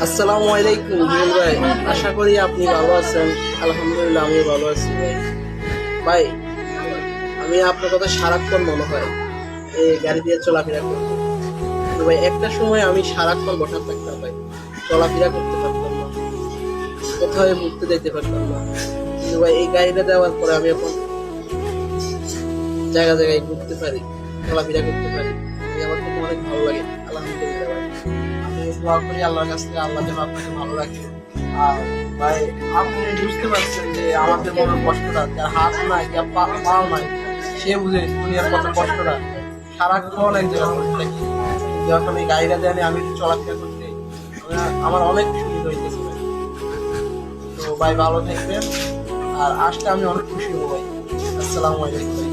আসসালামু আলাইকুম জুয়েল ভাই, আশা করি আপনি ভালো আছেন। আলহামদুলিল্লাহ আমিও ভালো আছি ভাই। ভাই, আমি আপনার কথা সারাক্ষণ মনে হয় এই গাড়ি দিয়ে চলাফেরা করতে। কিন্তু ভাই একটা সময় আমি সারাক্ষণ বসে থাকতাম ভাই, চলাফেরা করতে পারতাম না, কোথাও ঘুরতে যেতে পারতাম না। কিন্তু ভাই এই গাড়িটা দেওয়ার পরে আমি এখন জায়গা জায়গায় ঘুরতে পারি, চলাফেরা করতে পারি। আমার খুব অনেক ভালো লাগে। আলহামদুলিল্লাহ ভাই, আমি দোয়া করি আল্লাহর কাছ থেকে আল্লাহ যেন আপনাকে ভালো রাখে। আর ভাই, আপনি বুঝতে পারছেন যে আমাদের মনের কষ্টটা, যার হাত নাই, যার পাও নাই, সে বুঝে দুনিয়ার কত কষ্টটা। সারাক্ষণ এক জায়গায় বসে থাকি, যখন এই গাড়িটা দেয় আমি একটু চলাফেরা করতে আমার অনেক সুবিধা হইতেছে ভাই। তো ভাই ভালো থাকবেন, আর আসলে আমি অনেক খুশি হবো ভাই। আসসালামু আলাইকুম।